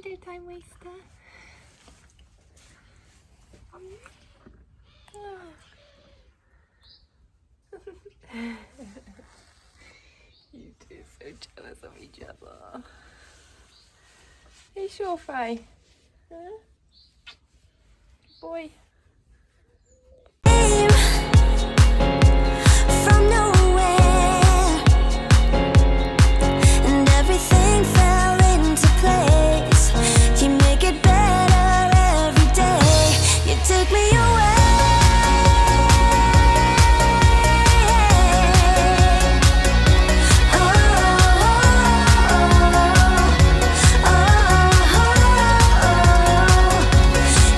Hello, time waster. You two so jealous of each other. Hey, Shore Fry. Huh? Good boy. From nowhere, and everything fell into place. You make it better every day. You take me away.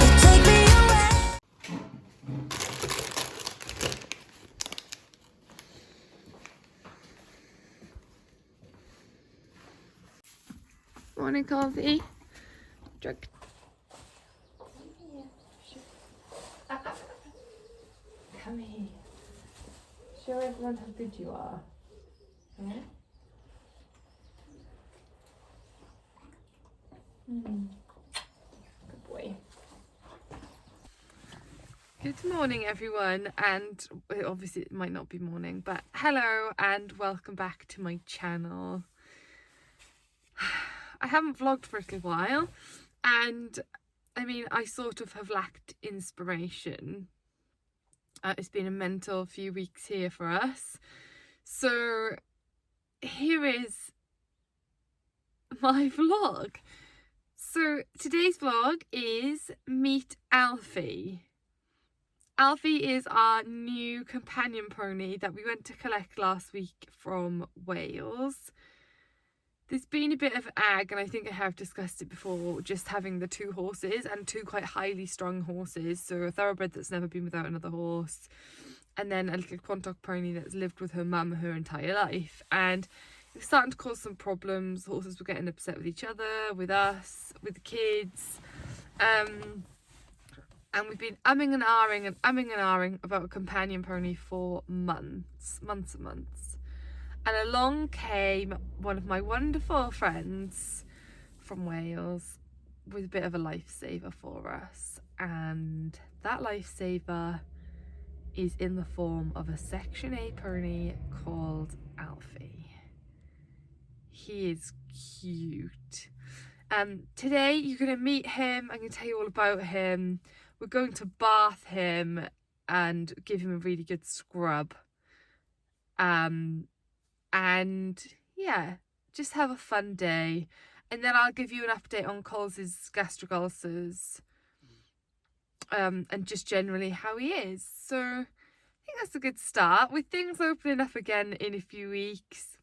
You take me away. Morning, Coffee. Drink. Come here. Show everyone how good you are. Yeah? Good boy. Good morning, everyone, and obviously it might not be morning, but hello and welcome back to my channel. I haven't vlogged for a little while, and I mean, I sort of have lacked inspiration. It's been a mental few weeks here for us, so here is my vlog. So today's vlog is Meet Alfie. Alfie is our new companion pony that we went to collect last week from Wales. There's been a bit of ag, and I think I have discussed it before, just having the two horses, and two quite highly strung horses. So a thoroughbred that's never been without another horse, and then a little Quantock pony that's lived with her mum her entire life. And it was starting to cause some problems. The horses were getting upset with each other, with us, with the kids. And we've been umming and ahhing about a companion pony for months. And along came one of my wonderful friends from Wales with a bit of a lifesaver for us. And that lifesaver is in the form of a Section A pony called Alfie. He is cute. Today you're going to meet him. I'm going to tell you all about him. We're going to bath him and give him a really good scrub. And yeah, just have a fun day, and then I'll give you an update on Coles's gastric ulcers, and just generally how he is. So I think that's a good start, with things opening up again in a few weeks.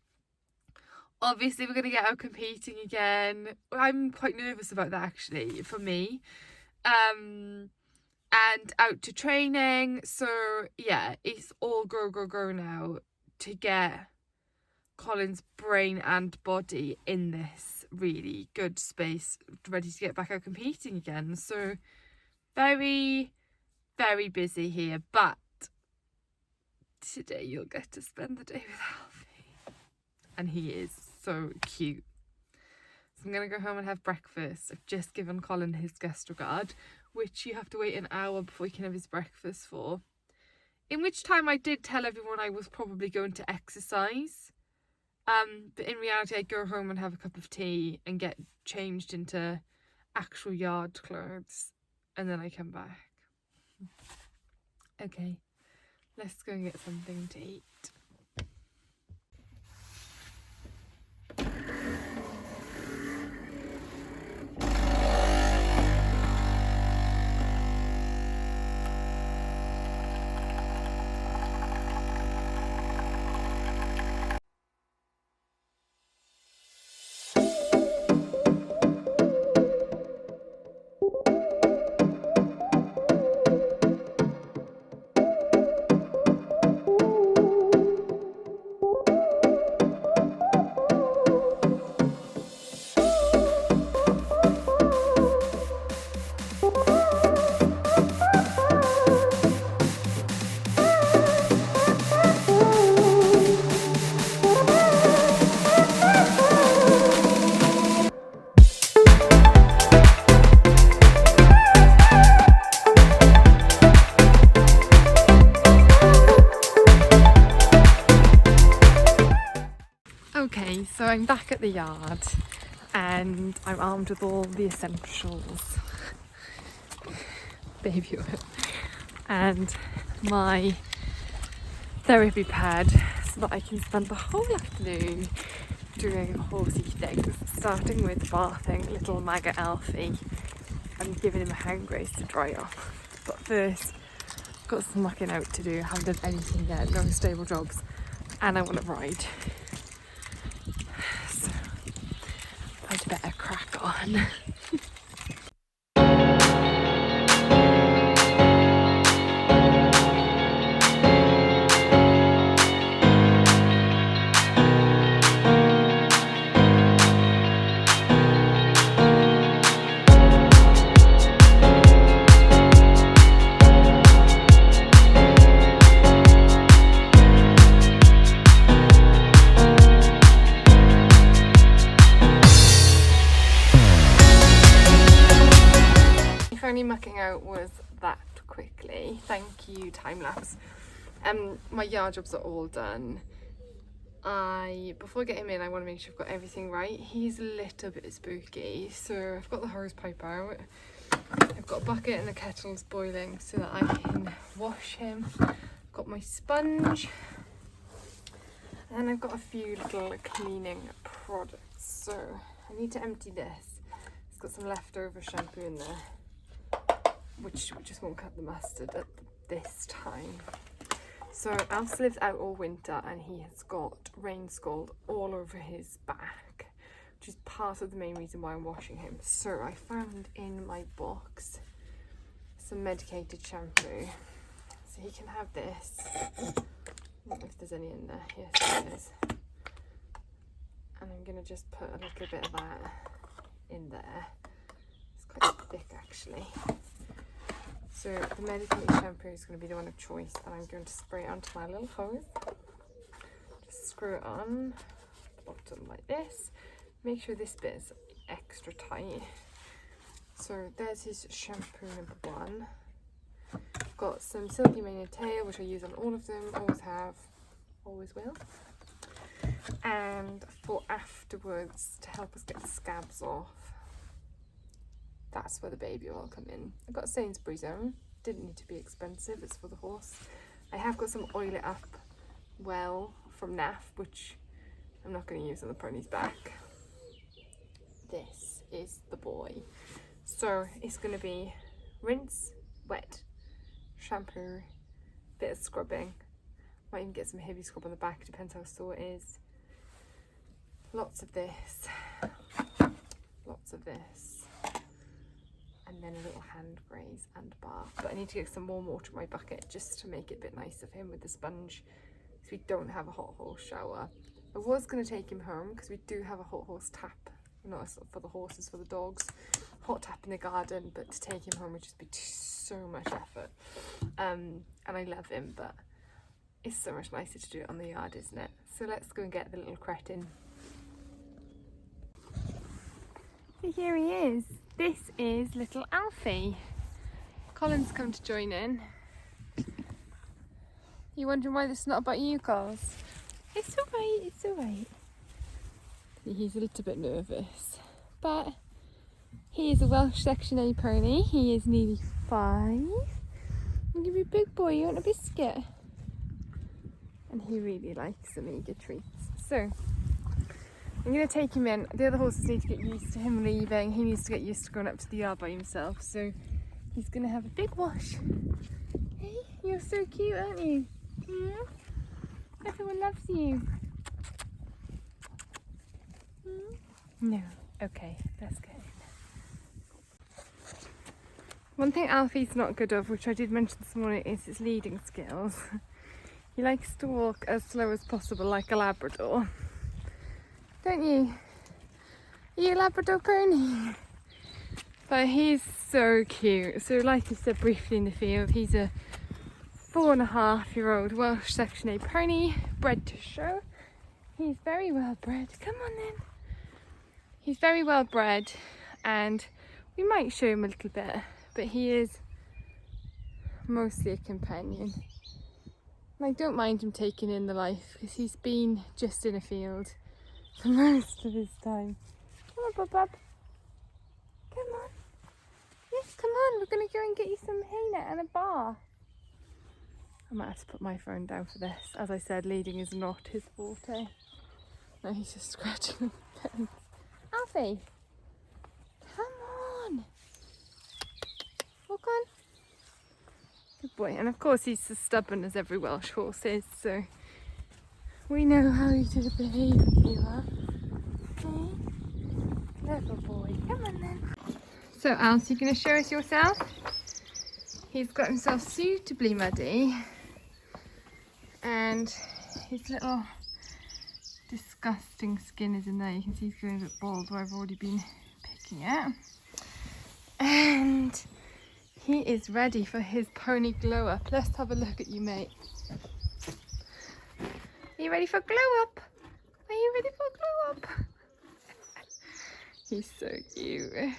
Obviously we're going to get out competing again. I'm quite nervous about that, actually, for me, and out to training. So yeah, it's all go now to get Colin's brain and body in this really good space, ready to get back out competing again. So very, very busy here, but today you'll get to spend the day with Alfie, and he is so cute. So I'm gonna go home and have breakfast. I've just given Colin his Gastrogard, which you have to wait an hour before you can have his breakfast for, in which time I did tell everyone I was probably going to exercise. But in reality, I go home and have a cup of tea and get changed into actual yard clothes, and then I come back. Okay, let's go and get something to eat. I'm back at the yard and I'm armed with all the essentials. Baby oil and my therapy pad so that I can spend the whole afternoon doing horsey things, starting with bathing little maggot Alfie and giving him a hand grace to dry off. But first, I've got some mucking out to do. I haven't done anything yet, no stable jobs, and I want to ride. So I'd better crack on. Only mucking out was that quickly. Thank you, time lapse. My yard jobs are all done. Before I get him in, I want to make sure I've got everything right. He's a little bit spooky, so I've got the hose pipe out. I've got a bucket and the kettle's boiling so that I can wash him. I've got my sponge, and I've got a few little cleaning products. So I need to empty this. It's got some leftover shampoo in there, which just won't cut the mustard at this time. So Alfie lives out all winter and he has got rain scald all over his back, which is part of the main reason why I'm washing him. So I found in my box some medicated shampoo. So he can have this. I don't know if there's any in there. Yes, there is. And I'm going to just put a little bit of that in there. It's quite thick actually. So the medicated shampoo is going to be the one of choice, and I'm going to spray it onto my little hose. Just screw it on the bottom like this. Make sure this bit is extra tight. So there's his shampoo number one. I've got some Silky Mania Tail, which I use on all of them, always have, always will. And for afterwards, to help us get the scabs off, that's where the baby oil come in. I've got a Sainsbury's own, didn't need to be expensive, it's for the horse. I have got some Oil It Up well from NAF, which I'm not going to use on the pony's back. This is the boy. So it's going to be rinse, wet, shampoo, bit of scrubbing. Might even get some heavy scrub on the back, depends how sore it is. Lots of this, and then a little hand graze and bath. But I need to get some warm water in my bucket just to make it a bit nicer for him with the sponge, because we don't have a hot horse shower. I was going to take him home because we do have a hot horse tap, not for the horses, for the dogs, hot tap in the garden, but to take him home would just be so much effort. And I love him, but it's so much nicer to do it on the yard, isn't it? So let's go and get the little cretin. So here he is. This is little Alfie. Colin's come to join in. You wondering why this is not about you, Coles? It's alright, it's alright. He's a little bit nervous, but he is a Welsh Section A pony. He is nearly 5. I'll give you a big boy, you want a biscuit? And he really likes some eager treats. So I'm going to take him in. The other horses need to get used to him leaving. He needs to get used to going up to the yard by himself. So he's going to have a big wash. Hey, you're so cute, aren't you? Yeah? Everyone loves you. No. Okay, let's go. One thing Alfie's not good of, which I did mention this morning, is his leading skills. He likes to walk as slow as possible, like a Labrador. Don't you? Are you a Labrador pony? But he's so cute. So like I said briefly in the field, he's a 4.5-year-old Welsh Section A pony, bred to show. He's very well bred. Come on then. He's very well bred, and we might show him a little bit, but he is mostly a companion. And I don't mind him taking in the life, because he's been just in a field for most of his time. Come on, Bub. Come on. Yes, come on. We're going to go and get you some hay net and a bath. I might have to put my phone down for this. As I said, leading is not his forte. No, he's just scratching on the fence. Alfie, come on. Walk on. Good boy. And of course he's as stubborn as every Welsh horse is, so we know how you to behave with you, huh? Okay. Clever boy. Come on then. So Alfie, you going to show us yourself? He's got himself suitably muddy. And his little disgusting skin is in there. You can see he's going a bit bald where I've already been picking it. And he is ready for his pony glow up. Let's have a look at you, mate. Are you ready for glow up? Are you ready for glow up? He's so cute.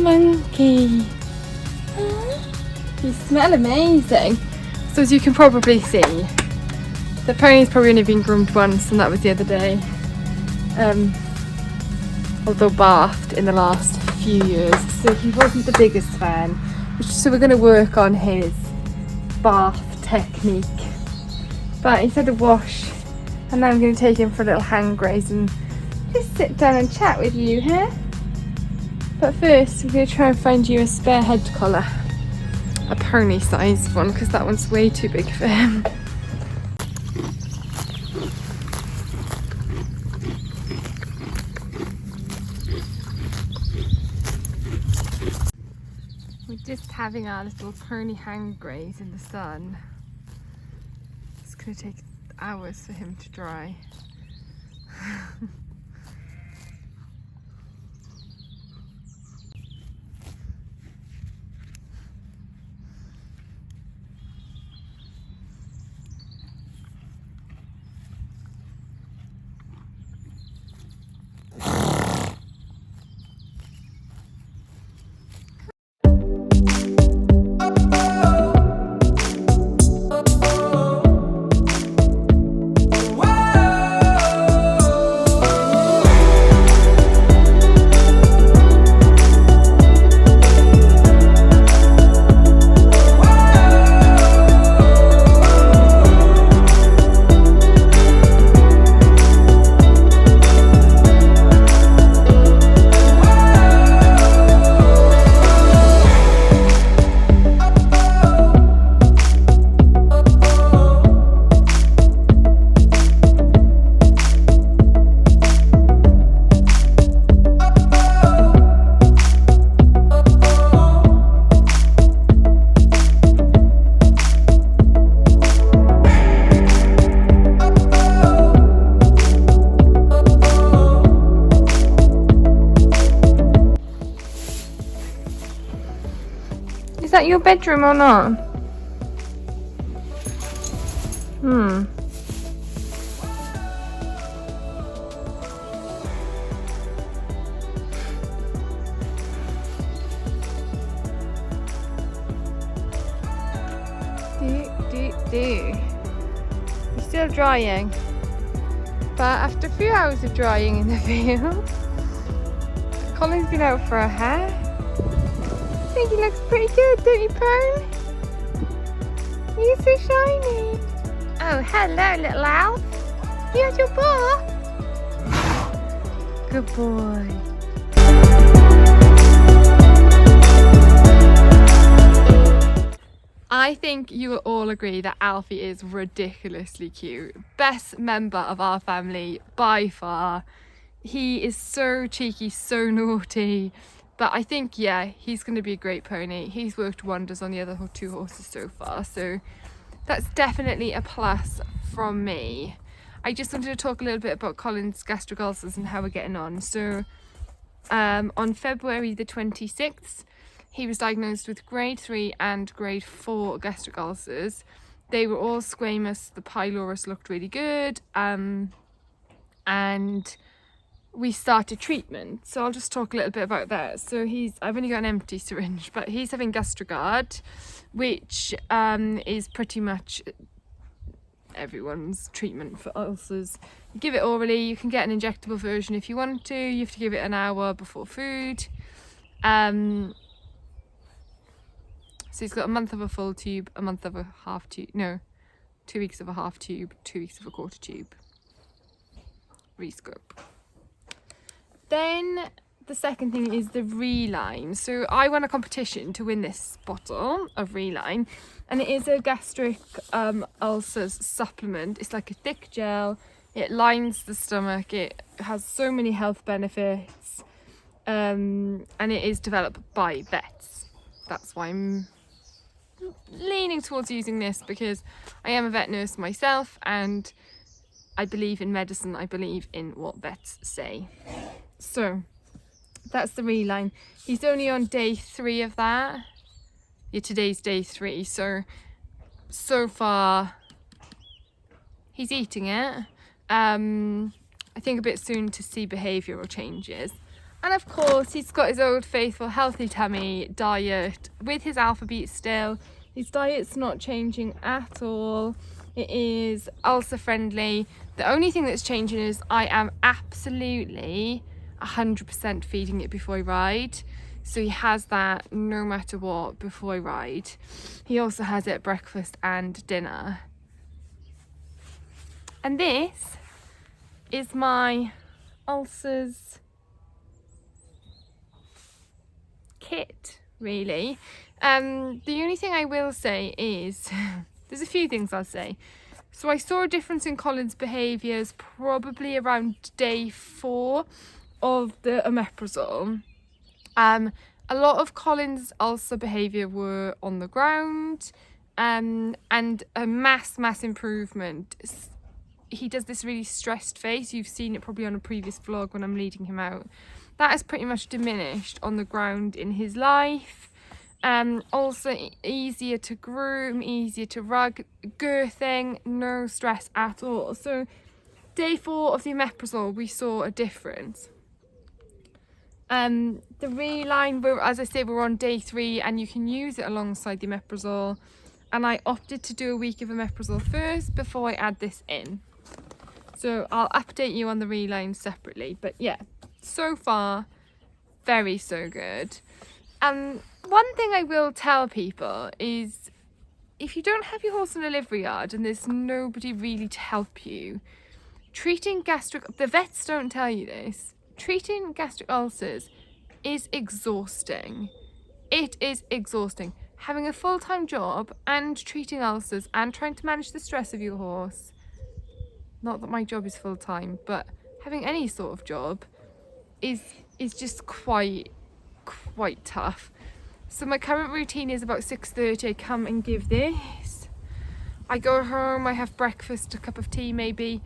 monkey. You smell amazing. So as you can probably see, the pony's probably only been groomed once, and that was the other day. Although bathed in the last few years, so he wasn't the biggest fan. So we're going to work on his bath technique. But he's had a wash, and now I'm going to take him for a little hand graze and just sit down and chat with you, huh? But first, we're going to try and find you a spare head collar, a pony sized one, because that one's way too big for him. We're just having our little pony hand graze in the sun. It's going to take hours for him to dry. Is that your bedroom or not? You're still drying. But after a few hours of drying in the field, Colin's been out for a hair. I think he looks pretty good, don't you, Pearl? You're so shiny. Oh, hello, little Alf. Here's your paw. Good boy. I think you will all agree that Alfie is ridiculously cute. Best member of our family by far. He is so cheeky, so naughty. But I think, yeah, he's going to be a great pony. He's worked wonders on the other 2 horses so far. So that's definitely a plus from me. I just wanted to talk a little bit about Colin's gastric ulcers and how we're getting on. So on February the 26th, he was diagnosed with grade 3 and grade 4 gastric ulcers. They were all squamous. The pylorus looked really good. And we started treatment. So I'll just talk a little bit about that. So I've only got an empty syringe, but he's having Gastrogard, which is pretty much everyone's treatment for ulcers. You give it orally. You can get an injectable version if you want to. You have to give it an hour before food. So he's got a month of a full tube, a month of a half tube, no, 2 weeks of a half tube, 2 weeks of a quarter tube. Rescope. Then the second thing is the Reline. So I won a competition to win this bottle of Reline, and it is a gastric ulcers supplement. It's like a thick gel. It lines the stomach. It has so many health benefits, and it is developed by vets. That's why I'm leaning towards using this, because I am a vet nurse myself and I believe in medicine. I believe in what vets say. So that's the Reline. He's only on day 3 of that. Yeah, today's day 3. So far he's eating it. I think a bit soon to see behavioural changes. And of course, he's got his old faithful healthy tummy diet with his Alpha Beat still. His diet's not changing at all. It is ulcer friendly. The only thing that's changing is I am absolutely 100% feeding it before I ride. So he has that no matter what before I ride. He also has it at breakfast and dinner. And this is my Ulcers kit, really. The only thing I will say is there's a few things I'll say. So I saw a difference in Colin's behaviours probably around day 4 of the omeprazole. A lot of Colin's ulcer behaviour were on the ground, and a mass improvement. He does this really stressed face. You've seen it probably on a previous vlog when I'm leading him out. That has pretty much diminished on the ground in his life. Also easier to groom, easier to rug, girthing, no stress at all. So day 4 of the omeprazole, we saw a difference. The Reline, as I say, we're on day 3 and you can use it alongside the omeprazole. And I opted to do a week of omeprazole first before I add this in. So I'll update you on the Reline separately. But yeah, so far, so good. One thing I will tell people is, if you don't have your horse in a livery yard and there's nobody really to help you, the vets don't tell you this, treating gastric ulcers is exhausting. It is exhausting. Having a full-time job and treating ulcers and trying to manage the stress of your horse. Not that my job is full-time, but having any sort of job is just quite tough. So my current routine is about 6:30. I come and give this. I go home, I have breakfast, a cup of tea maybe,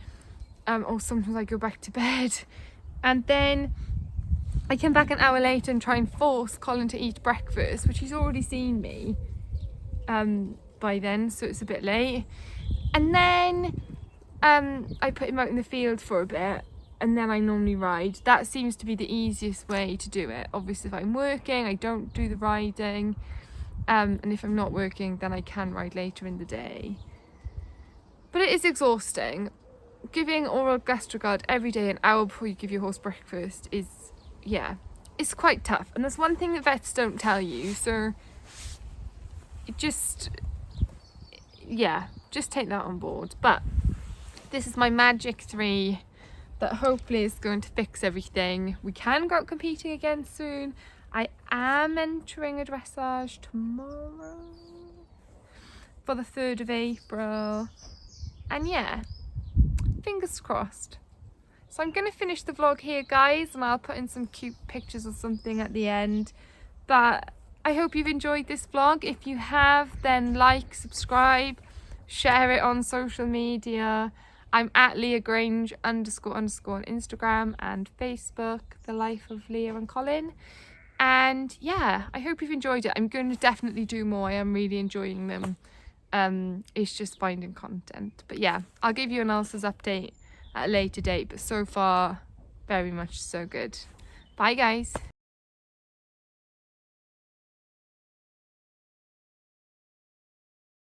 or sometimes I go back to bed. And then I came back an hour later and try and force Colin to eat breakfast, which he's already seen me by then, so it's a bit late. And then I put him out in the field for a bit, and then I normally ride. That seems to be the easiest way to do it. Obviously if I'm working, I don't do the riding, and if I'm not working, then I can ride later in the day. But it is exhausting. Giving oral Gastrogard every day an hour before you give your horse breakfast is, yeah, it's quite tough. And there's one thing that vets don't tell you, so just take that on board. But this is my magic 3 that hopefully is going to fix everything. We can go out competing again soon. I am entering a dressage tomorrow for the 3rd of April. And yeah, fingers crossed. So I'm going to finish the vlog here, guys, and I'll put in some cute pictures or something at the end. But I hope you've enjoyed this vlog. If you have, then like, subscribe, share it on social media. I'm at Leah Grange _ on Instagram and Facebook, The Life of Leah and Colin. And yeah, I hope you've enjoyed it. I'm going to definitely do more. I am really enjoying them. It's just finding content. But yeah, I'll give you an Ulcers update at a later date. But so far, very much so good. Bye, guys.